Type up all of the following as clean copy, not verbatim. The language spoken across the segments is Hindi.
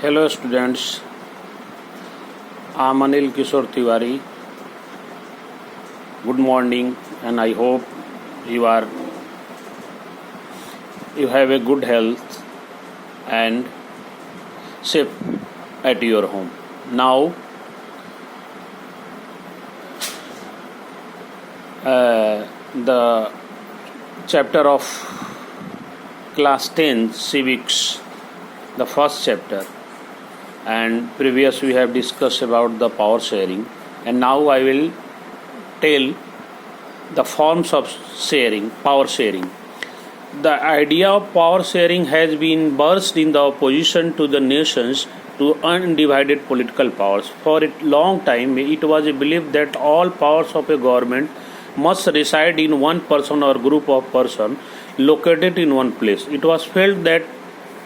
Hello students, I am Anil Kishore Tiwari. Good morning and I hope you have a good health and safe at your home. Now the chapter of class 10 civics, the first chapter, and previous we have discussed about the power sharing, and now I will tell the forms of sharing, power sharing. The idea of power sharing has been burst in the opposition to the nations to undivided political powers. For a long time it was believed that all powers of a government must reside in one person or group of persons located in one place. It was felt that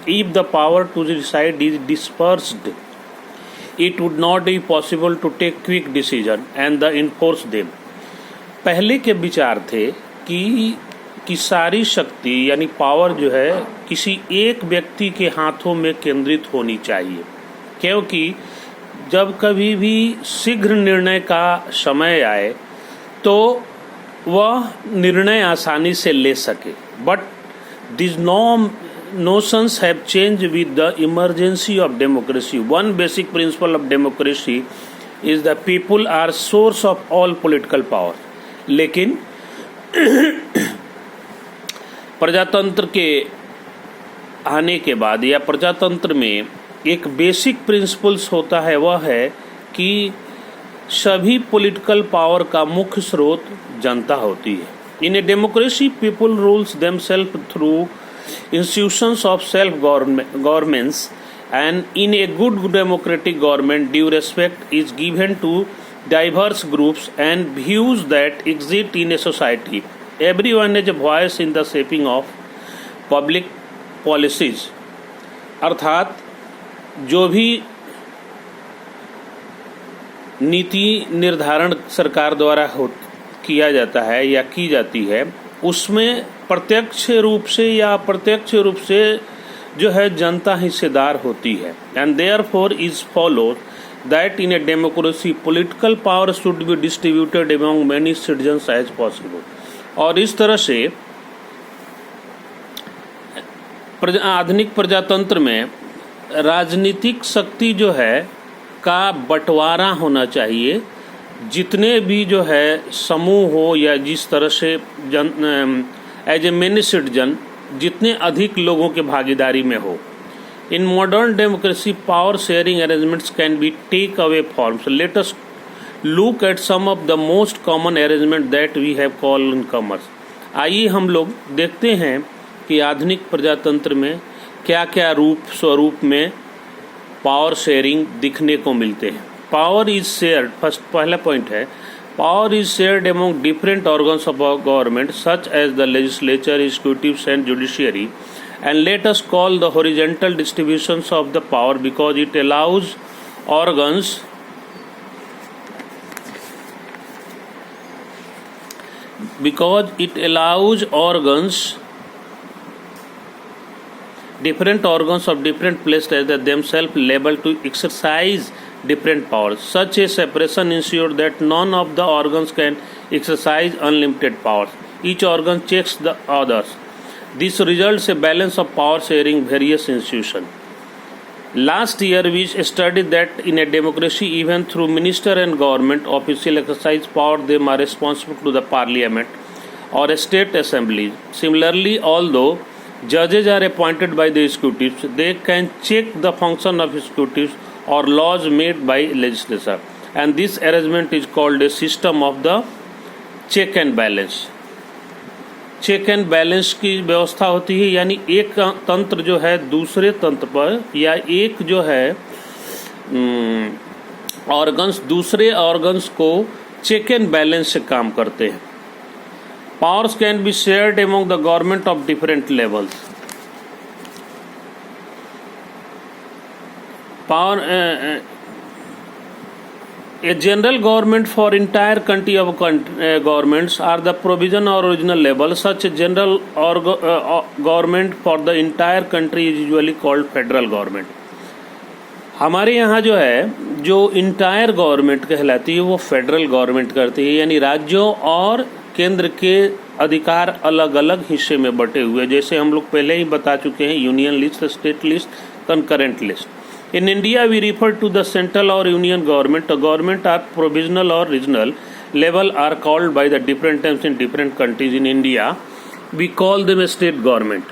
if the power to decide is dispersed, it would not be possible to take quick decision and enforce them. पहले के विचार थे कि सारी शक्ति यानी पावर जो है किसी एक व्यक्ति के हाथों में केंद्रित होनी चाहिए, क्योंकि जब कभी भी शीघ्र निर्णय का समय आए तो वह निर्णय आसानी से ले सके. But this notions have changed with the emergency of democracy. One basic principle of democracy is the people are source of all political power. लेकिन प्रजातंत्र के आने के बाद या प्रजातंत्र में एक बेसिक प्रिंसिपल्स होता है, वह है कि सभी पॉलिटिकल पावर का मुख्य स्रोत जनता होती है. In a democracy people rules themself through institutions of self-governments, and in a good democratic government due respect is given to diverse groups and views that exist in a society. Everyone has a voice in the shaping of public policies. अर्थात जो भी नीति निर्धारण सरकार द्वारा किया जाता है या की जाती है, उसमें प्रत्यक्ष रूप से या अप्रत्यक्ष रूप से जो है जनता हिस्सेदार होती है. And therefore is followed that in a democracy political power should be distributed among many citizens as possible. और इस तरह से आधुनिक प्रजातंत्र में राजनीतिक शक्ति जो है का बंटवारा होना चाहिए. जितने भी जो है समूह हो या जिस तरह से एज ए मेनी सिटीजन जितने अधिक लोगों के भागीदारी में हो. In modern democracy power sharing arrangements can be take away forms. Let us look at some of the most common arrangement that we have called in commerce. आइए हम लोग देखते हैं कि आधुनिक प्रजातंत्र में क्या क्या स्वरूप में पावर शेयरिंग दिखने को मिलते हैं. पावर इज शेयर्ड, पहला पॉइंट है, power is shared among different organs of our government such as the legislature, executives and judiciary, and let us call the horizontal distributions of the power because it allows different organs of different places that themselves able to exercise different powers. Such a separation ensures that none of the organs can exercise unlimited powers. Each organ checks the others. This results a balance of power sharing various institutions. Last year we studied that in a democracy even through minister and government official exercise power, they are responsible to the parliament or a state assembly. Similarly, although judges are appointed by the executives, they can check the function of executives or laws made by legislature, and this arrangement is called a system of the check and balance. Check and balance की व्यवस्था होती है, यानी एक तंत्र जो है दूसरे तंत्र पर या एक जो है ऑर्गन्स दूसरे ऑर्गन्स को चेक एंड बैलेंस से काम करते हैं. Powers can be shared among the government of different levels. Power, a general government for entire country of governments are the provision or original level. Such a general government for the entire country is usually called federal government. हमारे यहाँ जो है जो इंटायर गवर्नमेंट कहलाती है वो फेडरल गवर्नमेंट करती है, यानी राज्यों और केंद्र के अधिकार अलग अलग हिस्से में बटे हुए, जैसे हम लोग पहले ही बता चुके हैं, union list, state list, concurrent list. In India we refer to the central और union government. Government are provisional और regional level are called by the different terms in different countries. In India we call them state government.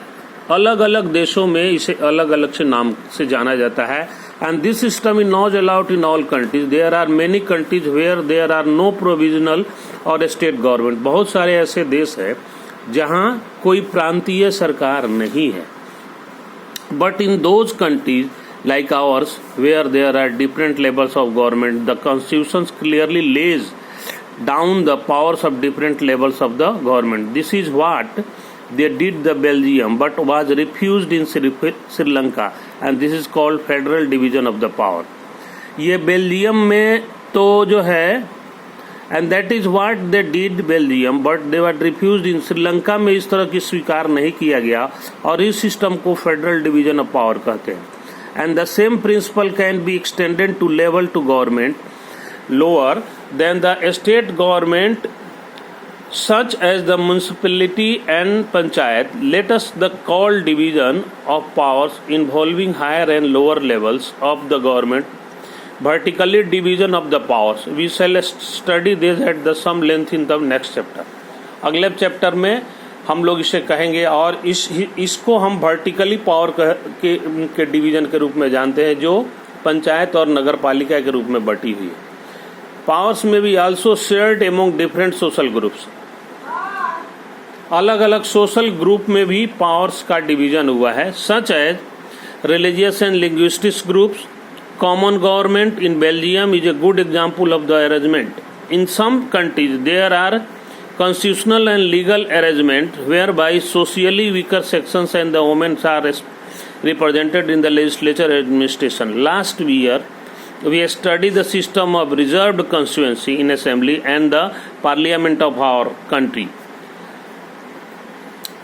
अलग अलग देशों में इसे अलग अलग से नाम से जाना जाता है। And this system is not allowed in all countries. There are many countries where there are no provisional or state government. बहुत सारे ऐसे देश हैं जहाँ कोई प्रांतीय सरकार नहीं है। But in those countries like ours, where there are different levels of government, the constitution clearly lays down the powers of different levels of the government. This is what they did the Belgium, but was refused in Sri Lanka, and this is called federal division of the power. ये बेल्जियम में तो जो है, and that is what they did Belgium, but they were refused in Sri Lanka में इस तरह की स्वीकार नहीं किया गया, और इस सिस्टम को फेडरल डिवीजन ऑफ पावर कहते हैं। And the same principle can be extended to level to government lower than the state government, such as the municipality and panchayat. Let us the call division of powers involving higher and lower levels of the government vertically division of the powers. We shall study this at the some length in the next chapter. अगले चैप्टर में हम लोग इसे कहेंगे, और इसको हम वर्टिकली पावर के डिवीजन के रूप में जानते हैं, जो पंचायत और नगर पालिका के रूप में बटी हुई है। पावर्स में भी also shared among different social groups. अलग अलग सोशल ग्रुप में भी पावर्स का डिवीजन हुआ है, such as religious and linguistics groups. Common government in Belgium is a good example of the arrangement. In some countries there are constitutional and legal arrangement whereby socially weaker sections and the women are represented in the legislature administration. Last year we studied the system of reserved constituency in assembly and the parliament of our country.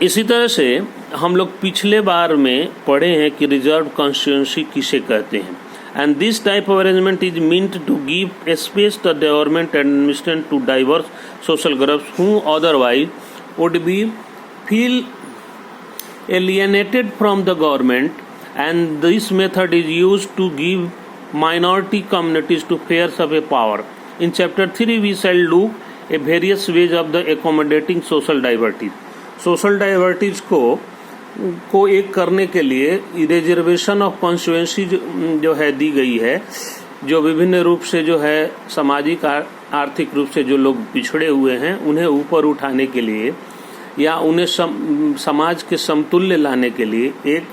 इसी तरह से हम लोग पिछले बार में पढ़े हैं कि रिजर्व कॉन्स्टिट्यूंसी किसे कहते हैं, and this type of arrangement is meant to give a space to the government administration to diverse social groups who otherwise would be feel alienated from the government, and this method is used to give minority communities to fares of a power. In chapter 3 we shall look at various ways of the accommodating social diversities. Social diversities को एक करने के लिए रिजर्वेशन ऑफ कॉन्स्टिट्यूएंसी जो है दी गई है, जो विभिन्न रूप से जो है सामाजिक आर्थिक रूप से जो लोग पिछड़े हुए हैं उन्हें ऊपर उठाने के लिए या उन्हें समाज के समतुल्य लाने के लिए एक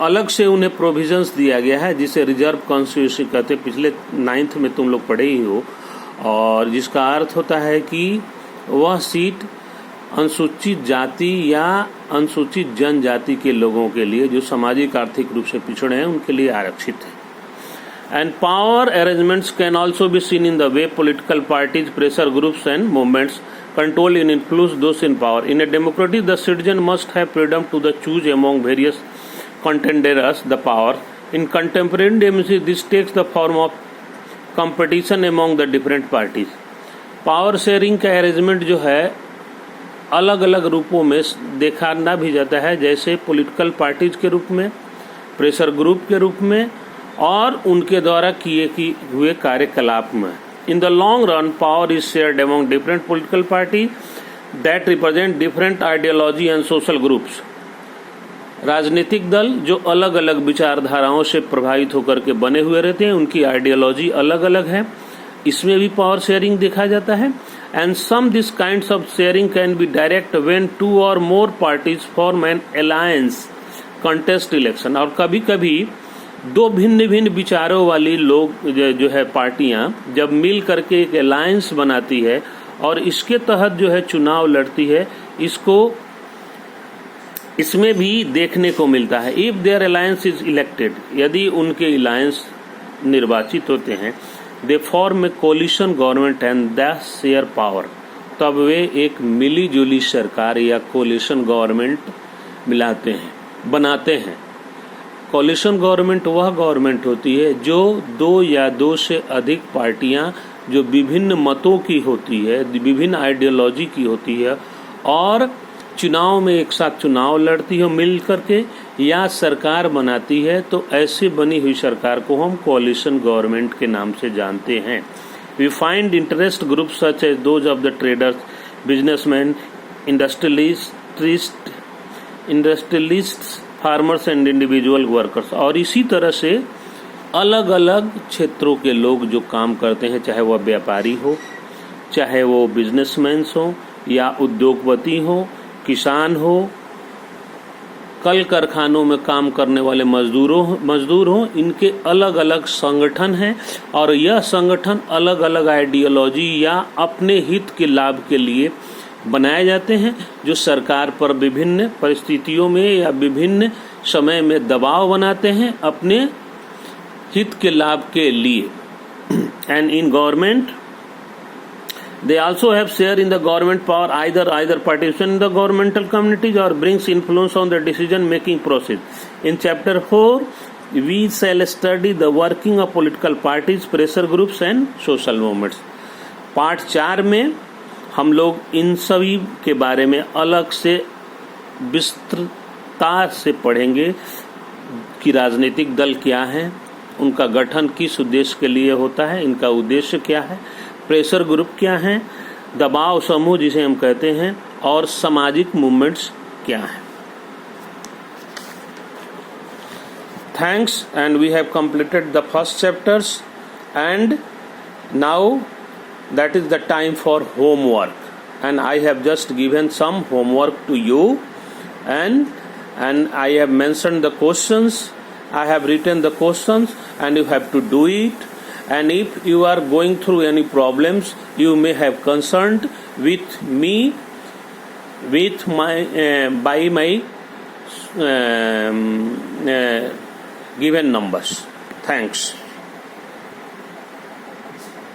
अलग से उन्हें प्रोविजंस दिया गया है, जिसे रिजर्व कॉन्स्टिट्यूएंसी कहते हैं। पिछले 9th में तुम लोग पढ़े ही हो, और जिसका अर्थ होता है कि वह सीट अनुसूचित जाति या अनुसूचित जनजाति के लोगों के लिए जो सामाजिक आर्थिक रूप से पिछड़े हैं उनके लिए आरक्षित है। And power arrangements can also be seen in the way political parties, pressure groups and movements control in influence those in power. In a democracy the citizen must have freedom to the choose among various contenders the power. In contemporary democracy this takes the form of competition among the different parties. Power sharing का अरेंजमेंट जो है अलग अलग रूपों में देखा ना भी जाता है, जैसे पॉलिटिकल पार्टीज के रूप में, प्रेशर ग्रुप के रूप में, और उनके द्वारा किए हुए कार्यकलाप में। In the long run power is shared among different political party that represent different ideology and social groups. राजनीतिक दल जो अलग अलग विचारधाराओं से प्रभावित होकर के बने हुए रहते हैं, उनकी आइडियोलॉजी अलग अलग है, इसमें भी पावर शेयरिंग देखा जाता है। And some this kinds of sharing can be direct when 2 or more parties form an alliance contest election. और कभी कभी दो भिन्न भिन्न विचारों वाली लोग जो है पार्टियां जब मिल करके एक अलायंस बनाती है और इसके तहत जो है चुनाव लड़ती है, इसमें भी देखने को मिलता है। If there alliance is elected, यदि उनके अलायंस निर्वाचित होते हैं, they form a coalition government and the share power, तब वे एक मिली जुली सरकार या कोलिशन गवर्नमेंट बनाते हैं। कॉलिशन गवर्नमेंट वह गवर्नमेंट होती है जो 2 या 2 से अधिक पार्टियां जो विभिन्न मतों की होती है, विभिन्न आइडियोलॉजी की होती है और चुनाव में एक साथ चुनाव लड़ती हो मिल करके या सरकार बनाती है, तो ऐसे बनी हुई सरकार को हम कॉलिशन गवर्नमेंट के नाम से जानते हैं। We find interest groups such as those of the traders, businessman, industrialists, farmers and individual workers. और इसी तरह से अलग अलग क्षेत्रों के लोग जो काम करते हैं, चाहे वह व्यापारी हो, चाहे वो बिजनेसमैन हो या उद्योगपति हो, किसान हो, कल कारखानों में काम करने वाले मजदूर हो, इनके अलग अलग संगठन हैं और यह संगठन अलग अलग आइडियोलॉजी या अपने हित के लाभ के लिए बनाए जाते हैं, जो सरकार पर विभिन्न परिस्थितियों में या विभिन्न समय में दबाव बनाते हैं अपने हित के लाभ के लिए। And in government they also have share in the government power, either participation in the governmental communities or brings influence on the decision making process. In chapter 4 we shall study the working of political parties, pressure groups and social movements. Part 4 में हम लोग इन सभी के बारे में अलग से विस्तृतता से पढ़ेंगे कि राजनीतिक दल क्या है, उनका गठन किस उद्देश्य के लिए होता है, इनका उद्देश्य क्या है, प्रेशर ग्रुप क्या हैं, दबाव समूह जिसे हम कहते हैं, और सामाजिक मूवमेंट्स क्या हैं। Thanks, and we have completed the first chapters and now that is the time for homework, and I have just given some homework to you, and I have mentioned the questions, I have written the questions and you have to do it. And if you are going through any problems, you may have concerned with me with my by my given numbers. Thanks.